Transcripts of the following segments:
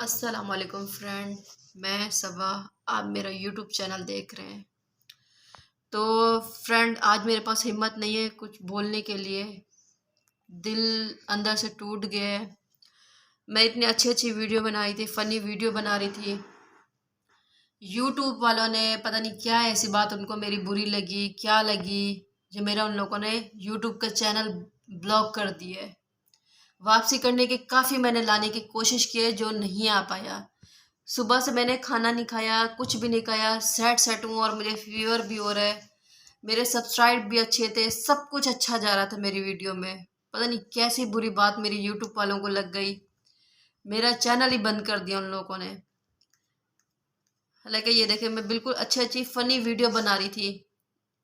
अस्सलाम वालेकुम फ्रेंड। मैं सबा। आप मेरा यूट्यूब चैनल देख रहे हैं। तो फ्रेंड, आज मेरे पास हिम्मत नहीं है कुछ बोलने के लिए। दिल अंदर से टूट गया है। मैं इतनी अच्छी अच्छी वीडियो बनाई थी, फ़नी वीडियो बना रही थी। यूट्यूब वालों ने पता नहीं क्या ऐसी बात उनको मेरी बुरी लगी, क्या लगी, जो मेरा उन लोगों ने यूट्यूब का चैनल ब्लॉक कर दिया है। वापसी करने की काफ़ी मैंने लाने की कोशिश की है, जो नहीं आ पाया। सुबह से मैंने खाना नहीं खाया, कुछ भी नहीं खाया, सैड सैड हूँ और मुझे फीवर भी हो रहा है। मेरे सब्सक्राइब भी अच्छे थे, सब कुछ अच्छा जा रहा था मेरी वीडियो में। पता नहीं कैसी बुरी बात मेरी यूट्यूब वालों को लग गई। मेरा चैनल ही बंद कर दिया उन लोगों ने। हालांकि ये देखे, मैं बिल्कुल अच्छी अच्छी फ़नी वीडियो बना रही थी।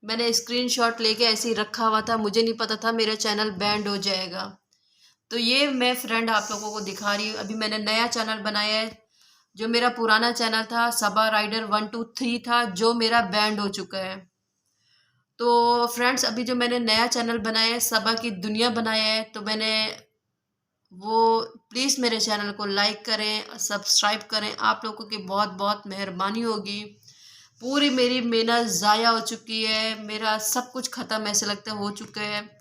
मैंने स्क्रीनशॉट लेके ऐसे ही रखा हुआ था, मुझे नहीं पता था मेरा चैनल बैंड हो जाएगा। तो ये मैं फ्रेंड आप लोगों को दिखा रही हूँ। अभी मैंने नया चैनल बनाया है। जो मेरा पुराना चैनल था सबा राइडर 123 था, जो मेरा बैंड हो चुका है। तो फ्रेंड्स, अभी जो मैंने नया चैनल बनाया है, सबा की दुनिया बनाया है, तो मैंने वो प्लीज़ मेरे चैनल को लाइक करें, सब्सक्राइब करें। आप लोगों की बहुत बहुत मेहरबानी होगी। पूरी मेरी मेहनत ज़ाया हो चुकी है, मेरा सब कुछ ख़त्म ऐसे लगता है हो चुका है।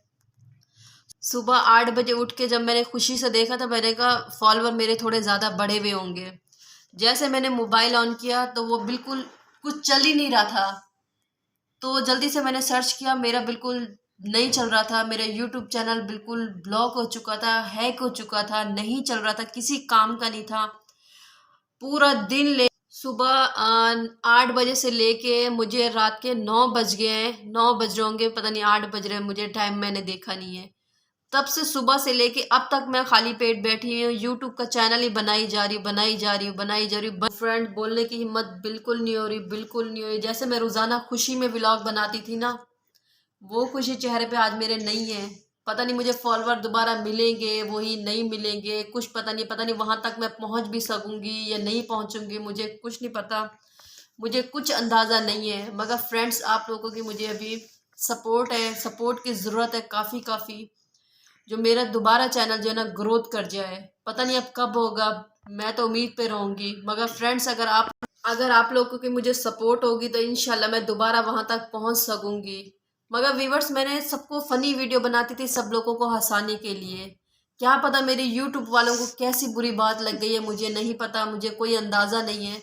सुबह 8 बजे उठ के जब मैंने खुशी से देखा, तो मैंने कहा फॉलोवर मेरे थोड़े ज़्यादा बढ़े हुए होंगे। जैसे मैंने मोबाइल ऑन किया तो वो बिल्कुल कुछ चल ही नहीं रहा था। तो जल्दी से मैंने सर्च किया, मेरा बिल्कुल नहीं चल रहा था। मेरा यूट्यूब चैनल बिल्कुल ब्लॉक हो चुका था, हैक हो चुका था, नहीं चल रहा था, किसी काम का नहीं था। पूरा दिन ले सुबह 8 बजे से लेके मुझे रात के 9 बज गए हैं। 9 बज रहे होंगे, पता नहीं 8 बज रहे हैं, मुझे टाइम मैंने देखा नहीं है। तब से सुबह से लेके अब तक मैं खाली पेट बैठी हूँ। यूट्यूब का चैनल ही बनाई जा रही, बनाई जा रही, बनाई जा रही। फ्रेंड, बोलने की हिम्मत बिल्कुल नहीं हो रही, बिल्कुल नहीं हो रही। जैसे मैं रोजाना खुशी में व्लॉग बनाती थी ना, वो खुशी चेहरे पे आज मेरे नहीं है। पता नहीं मुझे फॉलोवर दोबारा मिलेंगे, वही नहीं मिलेंगे, कुछ पता नहीं। पता नहीं वहां तक मैं पहुंच भी सकूंगी या नहीं पहुंचूंगी, मुझे कुछ नहीं पता। मुझे कुछ अंदाजा नहीं है। मगर फ्रेंड्स, आप लोगों की मुझे अभी सपोर्ट है, सपोर्ट की जरूरत है, काफी काफी। जो मेरा दोबारा चैनल जो है ना ग्रोथ कर जाए। पता नहीं अब कब होगा, मैं तो उम्मीद पे रहूंगी। मगर फ्रेंड्स, अगर आप लोगों की मुझे सपोर्ट होगी तो इंशाल्लाह मैं दोबारा वहां तक पहुंच सकूंगी। मगर व्यूवर्स, मैंने सबको फनी वीडियो बनाती थी सब लोगों को हंसाने के लिए। क्या पता मेरे यूट्यूब वालों को कैसी बुरी बात लग गई है, मुझे नहीं पता, मुझे कोई अंदाजा नहीं है।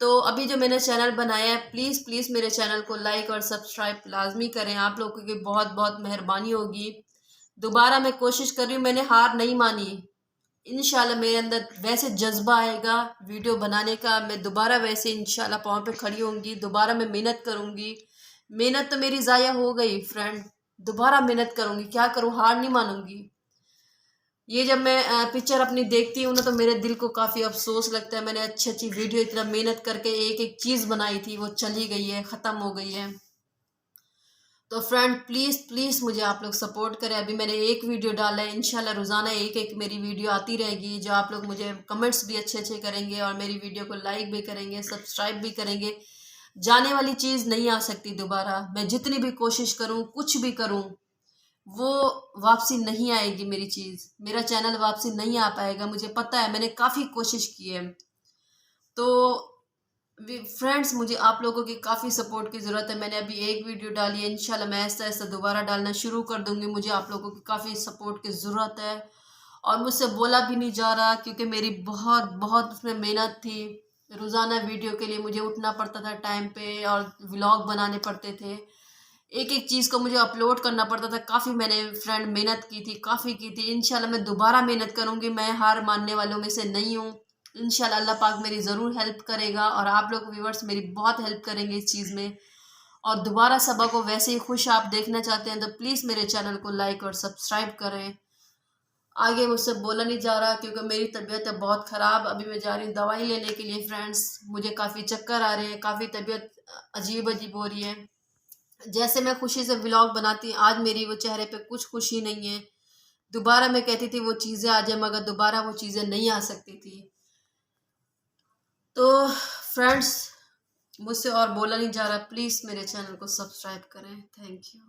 तो अभी जो मैंने चैनल बनाया है, प्लीज़ प्लीज़ मेरे चैनल को लाइक और सब्सक्राइब लाजमी करें। आप लोगों की बहुत बहुत मेहरबानी होगी। दोबारा मैं कोशिश कर रही हूँ, मैंने हार नहीं मानी। इंशाल्लाह मेरे अंदर वैसे जज्बा आएगा वीडियो बनाने का, मैं दोबारा वैसे इंशाल्लाह पाँव पे खड़ी होंगी, दोबारा मैं मेहनत करूँगी। मेहनत तो मेरी ज़ाया हो गई फ्रेंड, दोबारा मेहनत करूँगी, क्या करूँ, हार नहीं मानूंगी। ये जब मैं पिक्चर अपनी देखती हूँ ना, तो मेरे दिल को काफ़ी अफसोस लगता है। मैंने अच्छी अच्छी वीडियो इतना मेहनत करके एक एक चीज़ बनाई थी, वो चली गई है, ख़त्म हो गई है। तो फ्रेंड, प्लीज़ प्लीज़ मुझे आप लोग सपोर्ट करें। अभी मैंने एक वीडियो डाला है, इंशाल्लाह रोज़ाना एक एक मेरी वीडियो आती रहेगी। जो आप लोग मुझे कमेंट्स भी अच्छे अच्छे करेंगे और मेरी वीडियो को लाइक भी करेंगे, सब्सक्राइब भी करेंगे। जाने वाली चीज़ नहीं आ सकती दोबारा। मैं जितनी भी कोशिश करूँ, कुछ भी करूँ, वो वापसी नहीं आएगी। मेरी चीज़, मेरा चैनल वापसी नहीं आ पाएगा, मुझे पता है। मैंने काफ़ी कोशिश की है। तो फ्रेंड्स, मुझे आप लोगों की काफ़ी सपोर्ट की ज़रूरत है। मैंने अभी एक वीडियो डाली है, इंशाल्लाह मैं ऐसा ऐसा दोबारा डालना शुरू कर दूंगी। मुझे आप लोगों की काफ़ी सपोर्ट की ज़रूरत है। और मुझसे बोला भी नहीं जा रहा, क्योंकि मेरी बहुत बहुत उसमें मेहनत थी। रोज़ाना वीडियो के लिए मुझे उठना पड़ता था टाइम पे, और व्लॉग बनाने पड़ते थे। एक एक चीज़ को मुझे अपलोड करना पड़ता था। काफ़ी मैंने फ्रेंड मेहनत की थी, काफ़ी की थी। इंशाल्लाह मैं दोबारा मेहनत करूँगी, मैं हार मानने वालों में से नहीं हूँ। इंशाल्लाह अल्लाह पाक मेरी ज़रूर हेल्प करेगा, और आप लोग व्यूवर्स मेरी बहुत हेल्प करेंगे इस चीज़ में। और दोबारा सबा को वैसे ही खुश आप देखना चाहते हैं, तो प्लीज़ मेरे चैनल को लाइक और सब्सक्राइब करें। आगे मुझसे बोला नहीं जा रहा, क्योंकि मेरी तबीयत है बहुत ख़राब। अभी मैं जा रही हूँ दवाई लेने के लिए फ्रेंड्स। मुझे काफ़ी चक्कर आ रहे हैं, काफ़ी तबीयत अजीब अजीब हो रही है। जैसे मैं खुशी से व्लॉग बनाती, आज मेरी वो चेहरे पे कुछ खुशी नहीं है। दोबारा मैं कहती थी वो चीज़ें आ जाए, मगर दोबारा वो चीज़ें नहीं आ सकती थी। तो फ्रेंड्स, मुझसे और बोला नहीं जा रहा, प्लीज़ मेरे चैनल को सब्सक्राइब करें। Thank you.